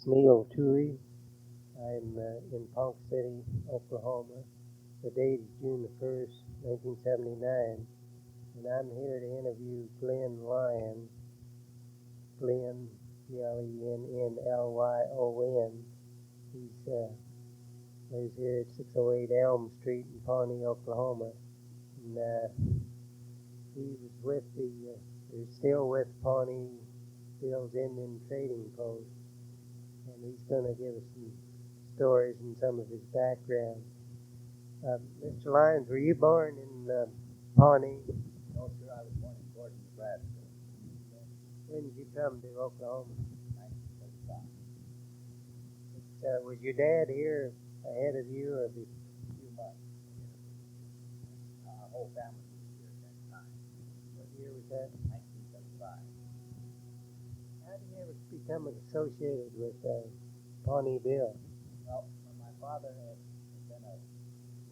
Tuohy. I'm in Polk City, Oklahoma. The date is June the 1st, 1979, and I'm here to interview Glenn Lyon. Glenn, Glennlyon. He's lives here at 608 Elm Street in Pawnee, Oklahoma. And he was with he's still with Pawnee Bill's Indian Trading Post, and he's going to give us some stories and some of his background. Mr. Lyons, were you born in Pawnee? No, sir, I was born in Gordon, Nebraska, When did you come to Oklahoma? 1935. Was your dad here ahead of you, or A few months. Our whole family was here at that time. what year was that? 1935. How did you ever become associated with Pawnee Bill? Well, my father had been with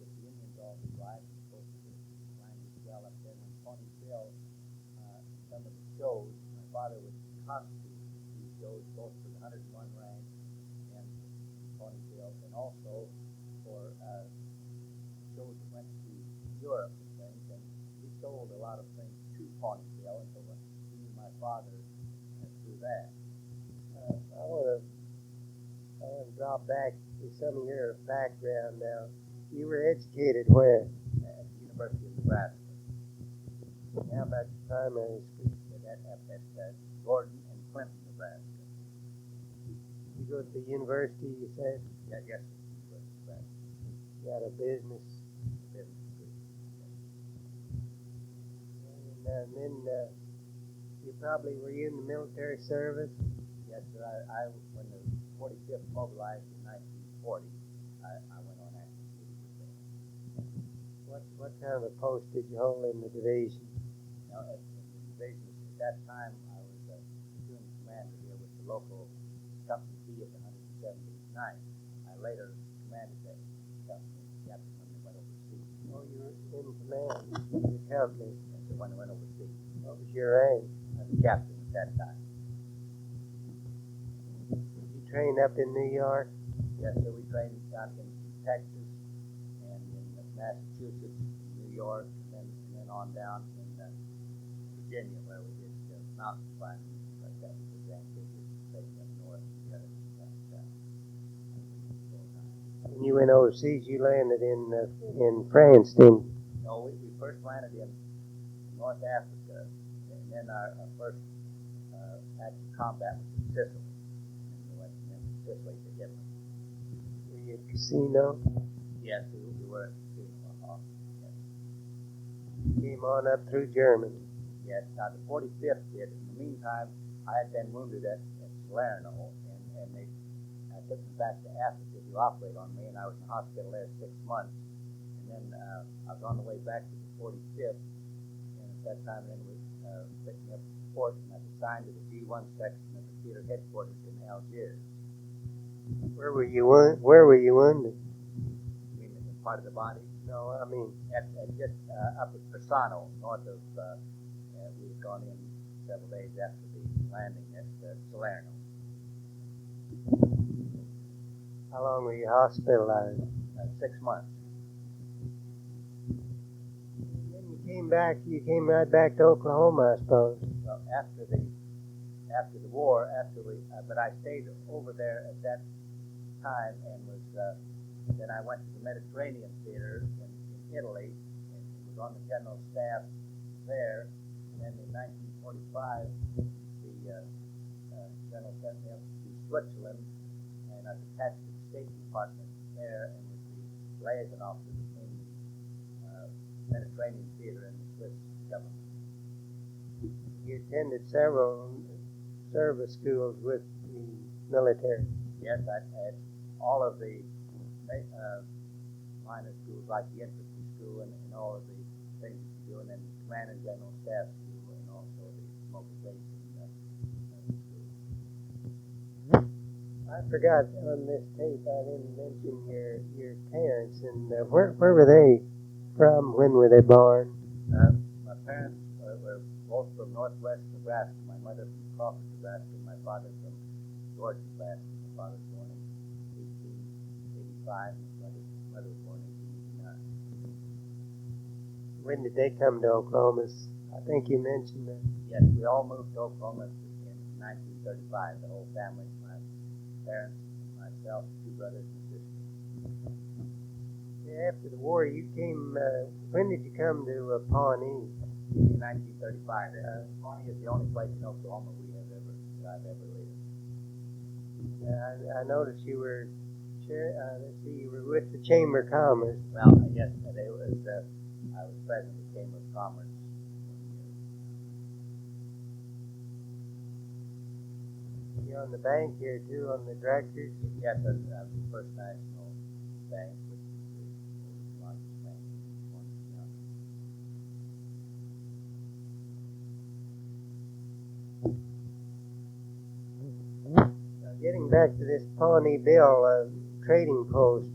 the Indians all his life, spoke the language well up there. When Pawnee Bill, some of the shows, my father would constitute these shows both for the 101 rank and Pawnee Bill, and also for shows that went to Europe and things. And we sold a lot of things to Pawnee Bill, and so he and my father through that. I want to drop back to some of your background now. You were educated where? At the University of Nebraska. How about your primary school? At Gordon and Clinton, Nebraska. You go to the university, you said? Yeah, yes, University of Nebraska. You got a business. Business degree. And then were you in the military service? Yes, sir. I when the 45th mobilized in 1940, I went on active duty with them. What kind of a post did you hold in the division? Now, at the division at that time, I was platoon commander here with the local company B of the 179th. I later commanded that company, captain, when they went overseas. Oh, you were in command of the company. And so when they went overseas, What was your rank? I was captain at that time. You trained up in New York? Yes, sir. We trained down in Texas and in Massachusetts, New York, and then on down in Virginia, where we did mountain climbing. Like that was the grand figure, taking up north together. When you went overseas, you landed in France, didn't you? No, we first landed in North Africa, and then our first active combat was in Sicily. And we went from Sicily to Italy. Were you at Casino? Yes, we were at Tuohy. Yes. Came on up through Germany. Yes, now the 45th did. In the meantime, I had been wounded at Salerno, and they took me back to Africa to operate on me, and I was in the hospital there 6 months. And then I was on the way back to the 45th, and at that time then we picked me up to the port, and I was assigned to the G1 section of the theater headquarters in Algiers. Where were you wounded? I mean, in part of the body. No, I mean At just up at Persano, north of, we had gone in several days after the landing at Salerno. how long were you hospitalized? 6 months. Then you came right back to Oklahoma, I suppose. Well, after the war, but I stayed over there at that time and was, then I went to the Mediterranean Theater in Italy and was on the general staff there. And then in 1945, the general sent me up to Switzerland, and I was attached to the State Department there and was the liaison officer between the Mediterranean Theater and the Swiss government. You attended several service schools with the military. Yes, I had all of the minor schools, like the infantry school and all of the things you do, and then command and general staff school, and also the mobilization school. I forgot on this tape I didn't mention your parents, and where were they from? When were they born? My parents were both from northwest Nebraska. My mother from Crawford, Nebraska, and my father from Georgia, Nebraska. My father was born in 1885, and my mother was born in 1889. When did they come to Oklahoma? I think you mentioned that. Yes, we all moved to Oklahoma in 1935, the whole family, my parents, myself, two brothers and sisters. Yeah, after the war, you came, when did you come to Pawnee? In 1935. Pawnee is the only place in Oklahoma that I've ever lived. I noticed you were, you were with the Chamber of Commerce. Well, yes, I was president of the Chamber of Commerce. You're on the bank here too, on the directors. Yes, I was the First National Bank, which is the largest bank in one county. Getting back to this Pawnee Bill trading post,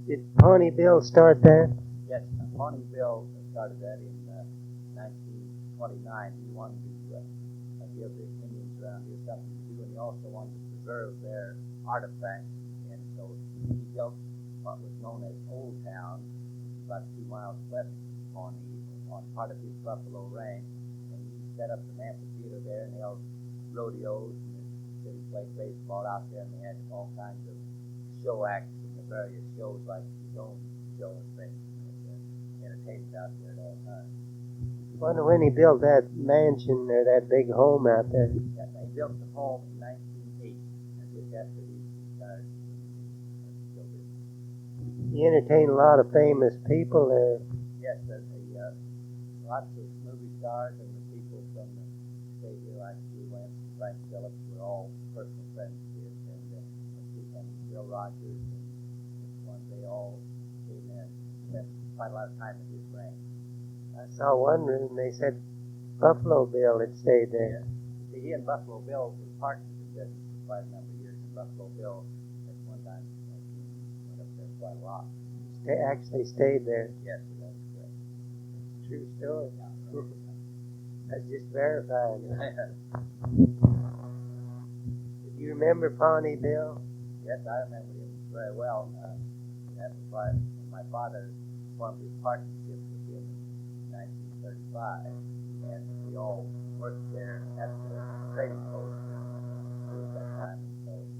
did Pawnee Bill start that? Yes, Pawnee Bill started that in 1929. He wanted to give the Indians around here something to do, and he also wanted to preserve their artifacts. And so he built what was known as Old Town, about 2 miles west of Pawnee, on part of his Buffalo Ranch. And he set up an amphitheater there, and they held rodeos, and the city played baseball out there, and they had all kinds of show acts in the various shows, like his own show and things. Entertainment out there at all times. Wonder when he built that mansion or that big home out there. Yes, he built the home in 1908, and just after he retired, built it. He entertained a lot of famous people there. Yes, lots of movie stars and the people from the state here, like Lou Wentz and Frank Phillips, were all personal friends of his, and Bill Rogers and they all came in and spent quite a lot of time in his ranch. I saw one room, they said Buffalo Bill had stayed there. See, he and Buffalo Bill were partners in business for quite a number of years, and Buffalo Bill at one time went up there quite a lot. They actually stayed there. Yes, that's correct. True story. That's just verified. Did you remember Pawnee Bill? Yes, I remember him very well. That was why my father formed his partnership with him in 1935, and we all worked there at the trading post at that time, and so we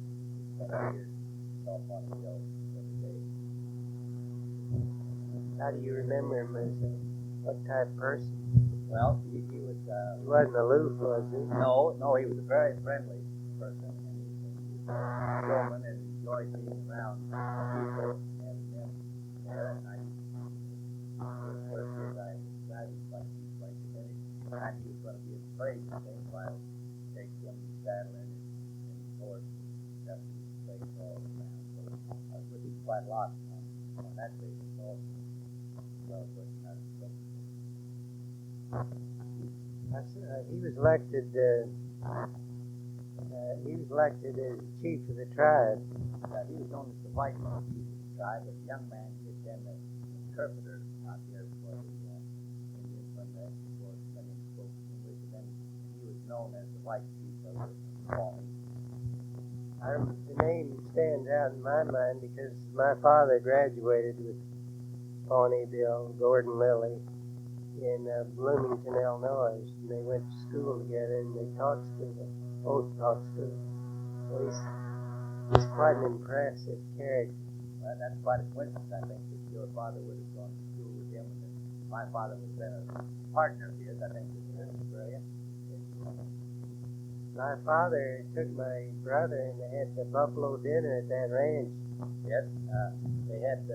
spent our years saw Pawnee Bill every day. How do you remember him as what type of person? Well, he was. He wasn't aloof, was he? No, he was a very friendly person, and he was a showman and enjoyed being around people, and then there, and I decided like he played to many times he was going to be afraid to things while take him to saddle in his horse and just play all around. So I was with him quite a lot on that basis also. Well, but not so. He was elected. He was elected as chief of the tribe. He was known as the white monkey of the tribe, but a young man he had been an interpreter out here for the Indians when the Indians spoke English, and then he was known as the white chief of the Pawnee. The name stands out in my mind because my father graduated with Pawnee Bill, Gordon Lilly, in Bloomington, Illinois. And they went to school together, and they both taught school. So he's quite an impressive character. Well, that's quite a coincidence, I think, that your father would have gone to school with him, and that my father was then a partner of his. I think that's very interesting. My father took my brother, and they had the buffalo dinner at that ranch. Yes, they had.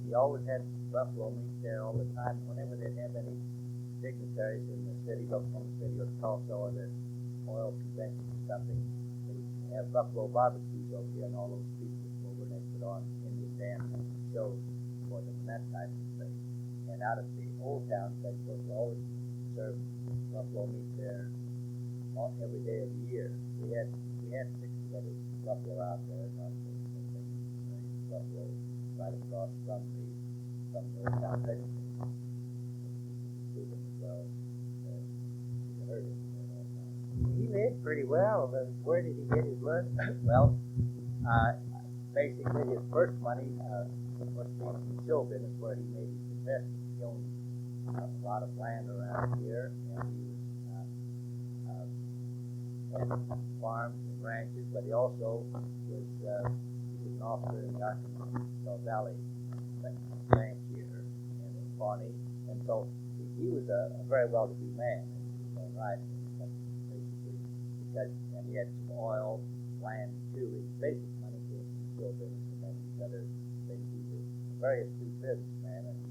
He always had buffalo meat there all the time. Whenever they'd have any dignitaries in the city, Oklahoma City or Tulsa, or the oil convention or something, they would have buffalo barbecues over here, and all those people over, and they put on Indian dance shows for them and that type of thing. And out of the Old Town section, they always served buffalo meat there every day of the year. We had 6 headed buffalo out there, not buffalo right across from the Old Town section. As well as the herders. He lived pretty well, but where did he get his money? Well, Basically, his first money was from the show business where he made his investment. He owned a lot of land around here, and he was had farms and ranches, but he also was an officer in the Arkansas Valley ranch here and in Pawnee, and so he was a very well-to-do man in his own right, basically, because and he had some oil, land too. His basic money came from the show business, and then these other things. He was a very astute businessman, and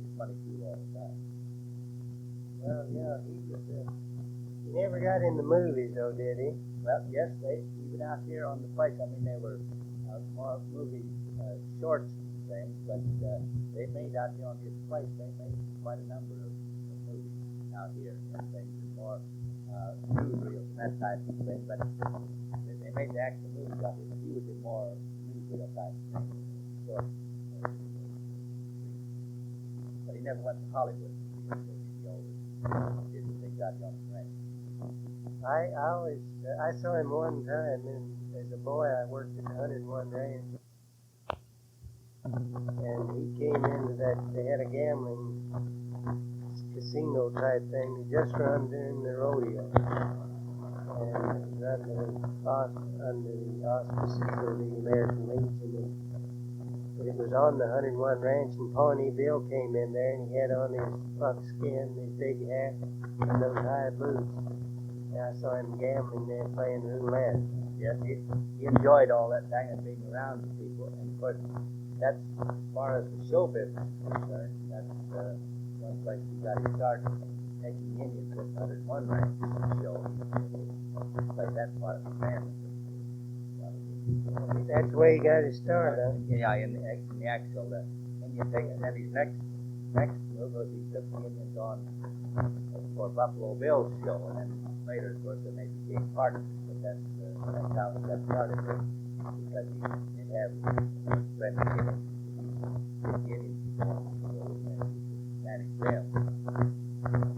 his money grew all the time. Well, yeah, he was. He never got in the movies, though, did he? Well, yes, even out here on the place. I mean, they were more movie shorts and things, but they made out here on his place. They made quite a number of movies out here and things, and more newsreels and that type of thing. But they made the actual movies out here. But he was in more newsreel type of things, short. But he never went to Hollywood. He always did things out here on the ranch. I saw him one time, and as a boy I worked at the 101 Ranch, and he came into that. They had a gambling casino type thing. He just run during the rodeo, and it was under the auspices of the American Legion. But it was on the 101 Ranch, and Pawnee Bill came in there, and he had on his buckskin, his big hat, and those high boots. I saw him gambling there, playing roulette. Yes, he enjoyed all that thing and being around the people. And of course, that's as far as the show business is concerned. That's one place he got his start taking Indians with 101 Ranch show. He played that part of the family. That's the way he got his start, huh? Yeah, in the actual Indian thing. And then his next move was he took the Indians on for Buffalo Bill's show, and then later, of course, then they became partners. But that's how it got started, because he did have friends in Indian people and managed them.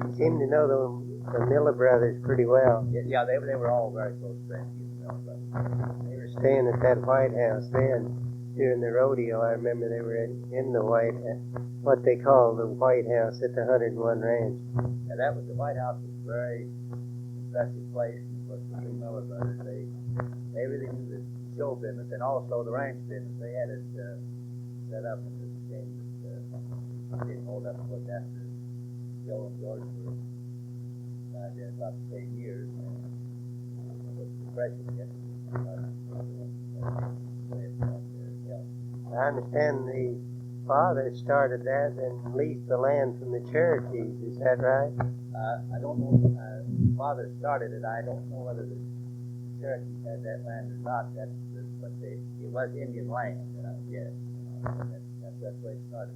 He seemed to know the Miller brothers pretty well. Yeah, they were all very close friends. The Miller brothers. They were staying at that White House then during the rodeo. I remember they were in the what they call the White House at the 101 Ranch. And that was the White House was a very impressive place. Of course, the three Miller brothers, they really knew the show business and also the ranch business. They had it set up, and it's a shame that didn't hold up much after Joe and George were there about the same years. And it was depression yet. I understand the father started that and leased the land from the Cherokees. Is that right? I don't know. Father started it. I don't know whether the Cherokees had that land or not. But it was Indian land. Yes, that's where it started.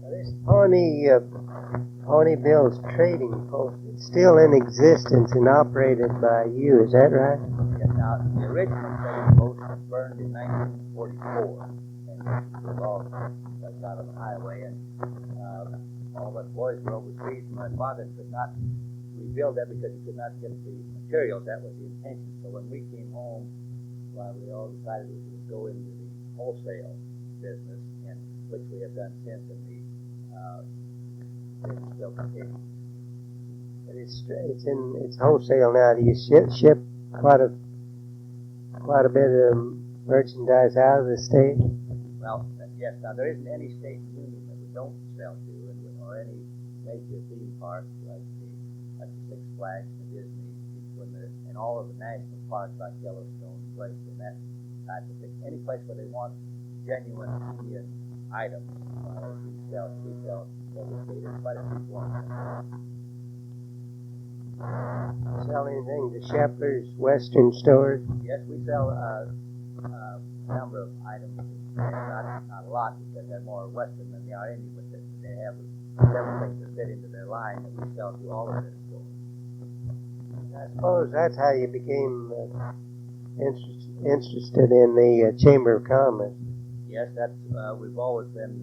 Now, this Pawnee Bill's trading post is still in existence and operated by you. Is that right? Yes. Now, the original trading post was burned in 1944, and it was all out on the highway, and all of us boys were overseas. My father could not rebuild that because he could not get the materials. That was the intention. So when we came home, we all decided we would go into the wholesale business, and which we have done since, and the business still continues. But it's wholesale now. Do you ship quite a bit of merchandise out of the state? Well, yes. Now there isn't any state union that we don't sell to, or any major theme parks like the Six Flags, the Disney, and all of the national parks like Yellowstone, Glacier, and that type of thing. Any place where they want genuine Indian items, we sell every state. There's quite a few forms. Sell anything to Shepherd's, Western stores? Yes, we sell a number of items. Not a lot because they're more Western than they are Indian, but they have several things that fit into their line that we sell to all of their stores. I suppose that's how you became interested in the Chamber of Commerce. Yes, that's we've always been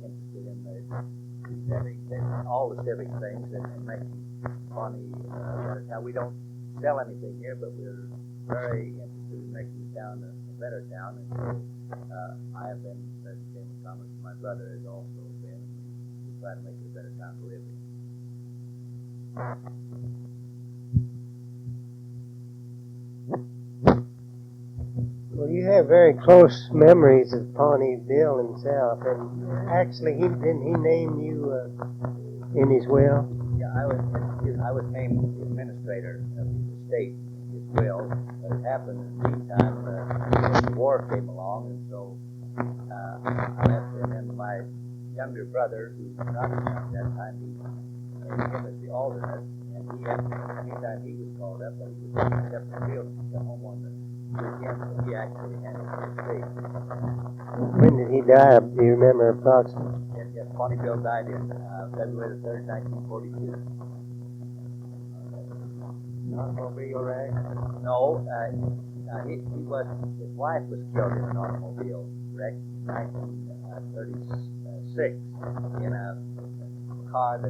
interested in all the civic things and making Pawnee better. Now we don't sell anything here, but we're very interested in making the town a better town. And so I have been as Chamber of Commerce. My brother has also been. We try to make it a better town to live in. Well, you have very close memories of Pawnee Bill himself, and actually, didn't he name you in his will? Yeah, I was named the administrator of his estate, his will. But it happened in the meantime, the war came along, and so I left him. And my younger brother, who was not at that time, he named him as the alternate. And he had, anytime he was called up, he was up in the field to come home on the weekend, so he actually handled the estate. When did he die? Do you remember approximately? Yes, Pawnee Bill died in February the 3rd, 1942. Automobile wreck? No, his wife was killed in an automobile wreck in 1936 in a car that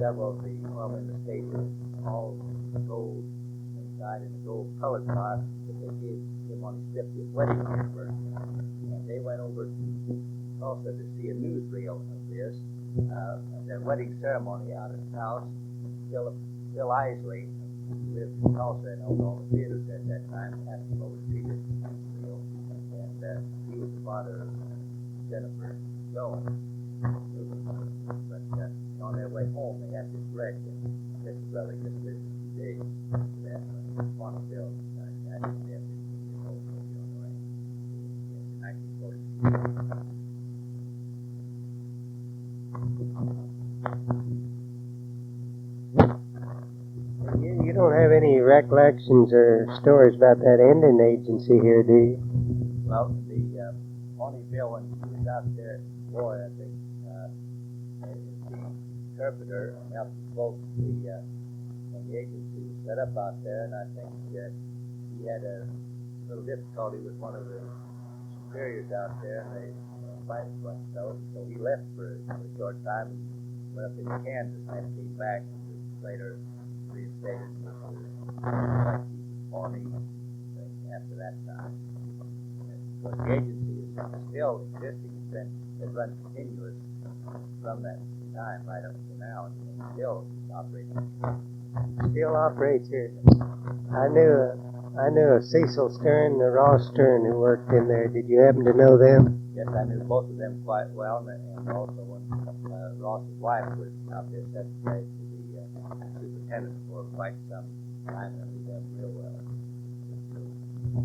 several of the women in the state were all gold inside, in a gold colored car that they gave him on his 50th wedding anniversary. And they went over to Tulsa to see a newsreel of this, their wedding ceremony out at his house. Bill Isley lived in Tulsa and owned all the theaters at that time, asked him over to see this newsreel. And he was the father of Jennifer Jones. But on their way home, they had this wreck, and his brother just lived a few days after that. Pawnee Bill died in 1942. You don't have any recollections or stories about that Indian agency here, do you? Well, the Pawnee Bill, when he was out there, boy, I think, the interpreter helped both when the agency was set up out there, and I think he had a little difficulty with one of the superiors out there, and they fight with so he left for a short time and went up into Kansas, and came back and was later reinstated with the Pawnee after that time. But the agency is still existing. It's run continuous from that time right up to now, and still operating. Still operates here. I knew a Cecil Stern and a Ross Stern who worked in there. Did you happen to know them? Yes, I knew both of them quite well, and also when Ross's wife was out there secretary to the superintendent for quite some time, and I knew them real well.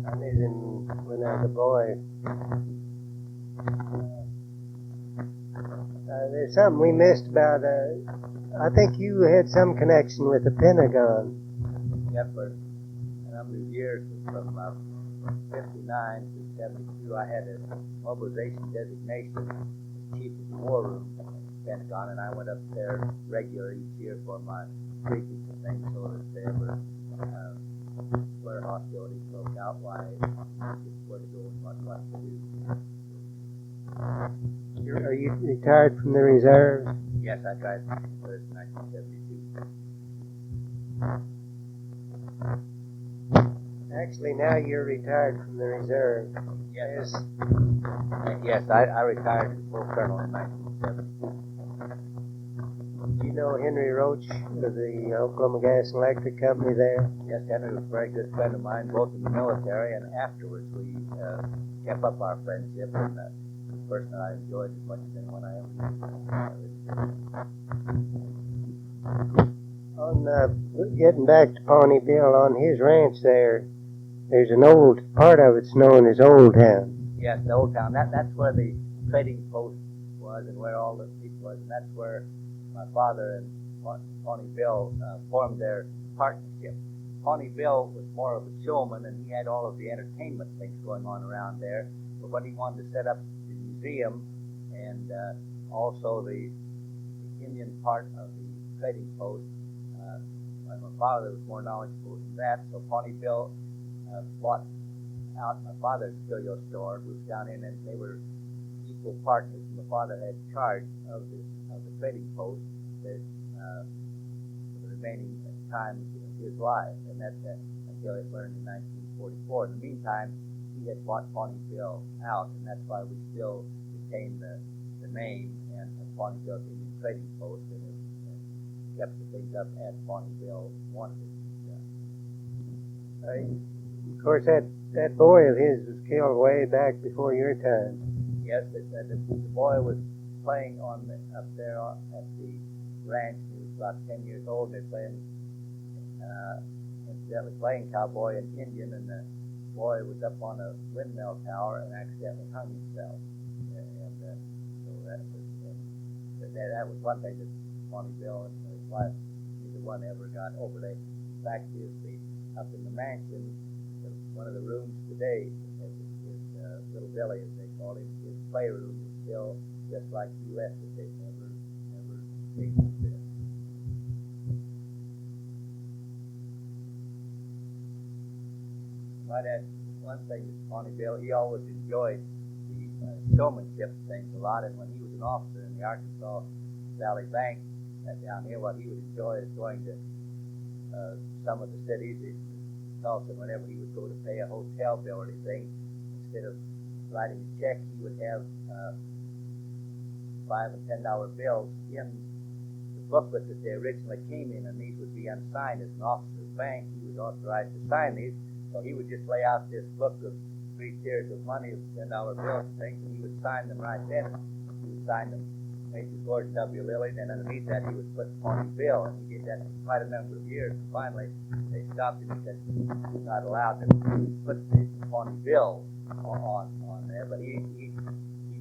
I knew them when I was a boy. There's something we missed about, I think you had some connection with the Pentagon. Yeah, for a number of years, from 59 to 72, I had a mobilization designation as chief of the war room at the Pentagon, and I went up there regularly each year for my briefings and things, so that if they ever where hostilities broke out, why, where to go and what to do. Are you retired from the reserve? Yes, I tried first in 1972. Actually, now you're retired from the reserve. Yes. Yes, I retired as full colonel in 1972. Do you know Henry Roach of the Oklahoma Gas and Electric Company there? Yes, Henry was a very good friend of mine, both in the military and afterwards. We kept up our friendship, and a person I enjoyed as much as anyone I ever knew. On getting back to Pawnee Bill, on his ranch there's an old part of it's known as Old Town. Yes, the Old Town. That's where the trading post was, and where all the people was, and that's where my father and Pawnee Bill formed their partnership. Pawnee Bill was more of a showman, and he had all of the entertainment things going on around there. But when he wanted to set up the museum and also the Indian part of the trading post, my father was more knowledgeable than that. So Pawnee Bill bought out my father's curio store, moved down in, and they were equal partners. My father had charge of the trading post. The remaining time of his life, and that's until it learned in 1944. In the meantime, he had bought Pawnee Bill out, and that's why we still retain the name and Pawnee Bill Indian Trading Post, and it kept the things up as Pawnee Bill wanted it. Of course, that boy of his was killed way back before your time. Yes, the boy was playing up there at the ranch. He was about 10 years old, and they're playing, incidentally playing cowboy and Indian, and the boy was up on a windmill tower and accidentally hung himself. And so that was one thing that Pawnee Bill and his wife, neither one ever got over. The fact is, up in the mansion, one of the rooms today, his little Billy, as they call him, his playroom is still just like he left it. They've never changed it. Might add one thing to Pawnee Bill. He always enjoyed the showmanship things a lot, and when he was an officer in the Arkansas Valley Bank down here, what he would enjoy is going to some of the cities. Tulsa, whenever he would go to pay a hotel bill or anything, instead of writing a check, he would have $5 and $10 bills in the booklet that they originally came in, and these would be unsigned. As an officer of the bank, he was authorized to sign these, so he would just lay out this book of 3 tiers of money, of $10 bills and things, and he would sign them right then. He would sign them Major Gordon W. Lilly, and underneath that he would put Pawnee Bill, and he did that for quite a number of years. And finally, they stopped him because he was not allowed to put the Pawnee Bill on there. But he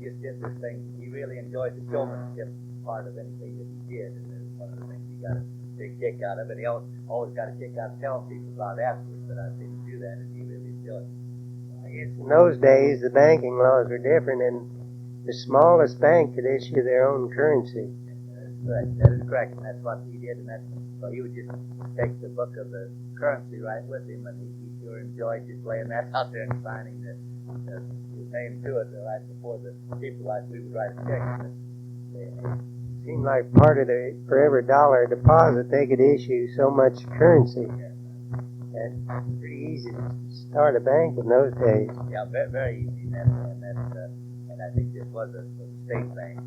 just did this thing. He really enjoyed the showmanship part of anything that he did, and it was one of the things he got a big kick out of. And he always got a kick out of telling people about it afterwards. But I didn't do that, and he really enjoyed it. In those days, the banking laws were different, and the smallest bank could issue their own currency. That is correct, and that's what he did. And so he would just take the book of the currency right with him, and he sure enjoyed just laying that out there and signing his name to it right before the people, like we would write a check. It seemed like part of for every dollar deposit, they could issue so much currency. And it's pretty easy to start a bank in those days. Yeah, very, very easy, and I think this was a state bank.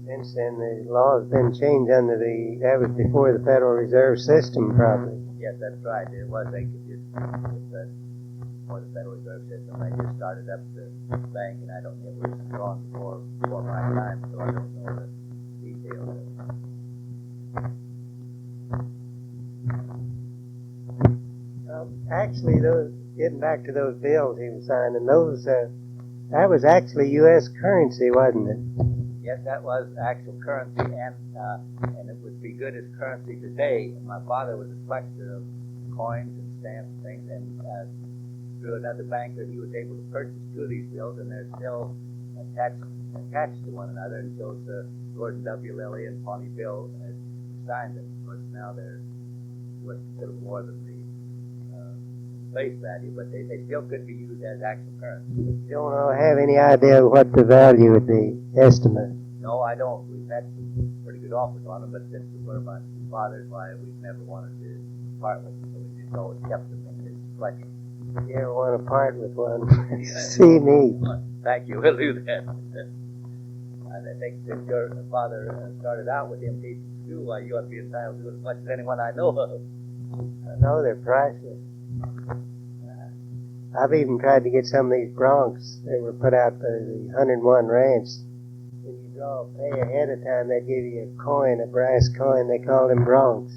Since then, the law's been changed that was before the Federal Reserve System, probably. Yes, that's right. It was. They could just, before the Federal Reserve System, they just started up the bank, and I don't know, it was drawn before my time, so I don't know the details of it. Actually, getting back to those bills he was signing, that was actually U.S. currency, wasn't it? Yes, that was actual currency, and it would be good as currency today. My father was a collector of coins and stamps and things, and through another banker, he was able to purchase 2 of these bills, and they're still attached to one another. And shows Gordon W. Lilly and Pawnee Bill signed them. Of course, now they're worth a little more than the face value, but they still could be used as actual currency. You don't have any idea what the value would be, estimate? No, I don't. We've had some pretty good offers on them, but since we were my father's, why we've never wanted to part with them, so we just always kept them in his collection. You ever want to part with one? See me. Thank you. We'll do that. I think since your father started out with him teaching school, you ought to be entitled to as much as anyone I know of. I know they're priceless. I've even tried to get some of these broncs that were put out by the 101 Ranch. When you pay ahead of time, they give you a coin, a brass coin. They call them broncs.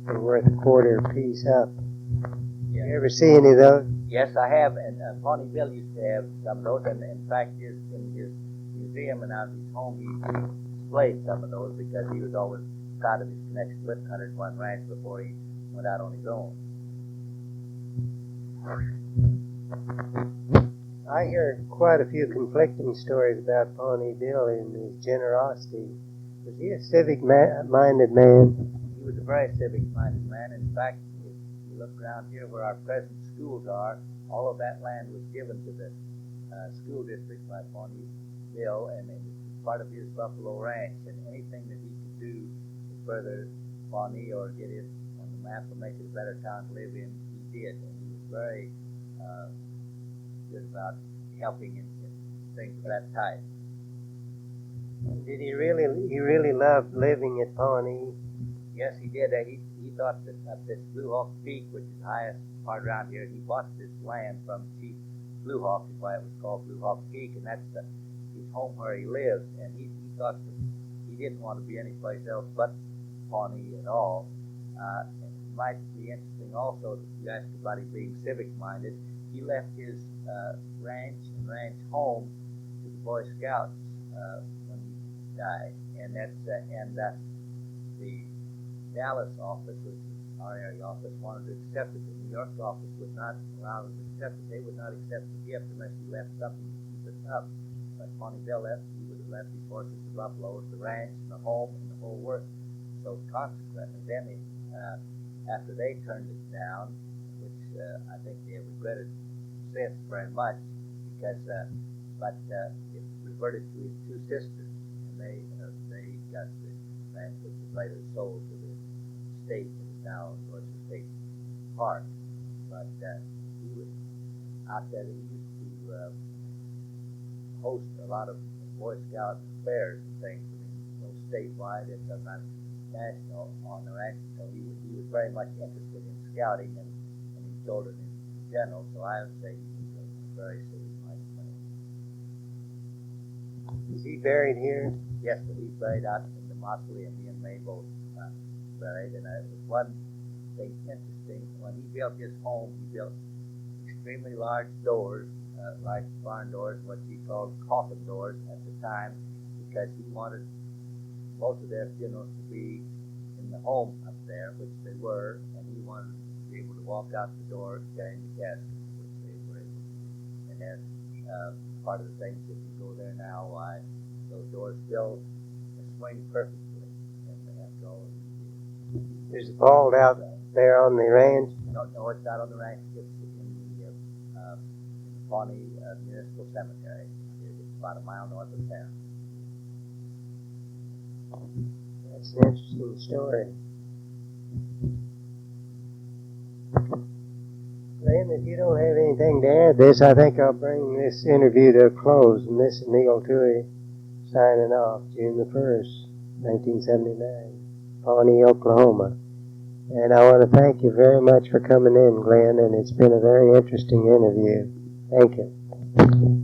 They're worth a quarter a piece up. Yeah. You ever see any of those? Yes, I have, and Pawnee Bill used to have some of those, and in fact, in his museum and out of his home, he displayed some of those because he was always proud of his connection with 101 Ranch before he went out on his own. I hear quite a few conflicting stories about Pawnee Bill and his generosity. Was he a civic-minded man? He was a very civic-minded man. In fact, if you look around here where our present schools are, all of that land was given to the school district by Pawnee Bill, and it was part of his Buffalo Ranch. And anything that he could do to further Pawnee or get it on the map or make it a better town to live in, he did. And he was very good about helping in things of that type. Did he really loved living at Pawnee? Yes, he did. He thought that up this Blue Hawk Peak, which is the highest part around here, he bought this land from Chief Blue Hawk, is why it was called Blue Hawk Peak, and that's his home where he lives. And he thought that he didn't want to be anyplace else but Pawnee at all. It might be interesting also that you asked about him being civic-minded. He left his ranch and ranch home to the Boy Scouts when he died, and that's the Dallas office, which is our area office, wanted to accept it. The New York office would not allow them to accept it. They would not accept the gift unless you left something to keep it up. But Pawnee Bill left, he would have left his horses to Buffalo, the ranch, and the home, and the whole work. So consequently, then after they turned it down, which I think they have regretted since very much, because but it reverted to his two sisters, and they got the ranch, which was later sold to the state, that is now Georgia State Park. But he was out there. He used to host a lot of Boy Scout fairs and things, statewide and sometimes national on the ranch. So he was very much interested in scouting and his children in general. So I would say he was a very civic-minded man. Is he buried here? Yes, but he's buried out in the mausoleum. He and May both buried. And one thing interesting, when he built his home, he built extremely large doors, large barn doors, what he called coffin doors at the time, because he wanted most of their funerals to be in the home up there, which they were, and he wanted to be able to walk out the door carrying the casket, which they were able to. And that's part of the things, if you go there now, why those doors still swing perfectly. And after all, there's a vault out there on the ranch. No, it's not on the ranch. It's in the Pawnee Municipal Cemetery. It's about a mile north of town. That's an interesting story. Glenn, if you don't have anything to add this, I think I'll bring this interview to a close. And this is Neil Tuohy signing off, June the 1st, 1979, Pawnee, Oklahoma. And I want to thank you very much for coming in, Glenn, and it's been a very interesting interview. Thank you.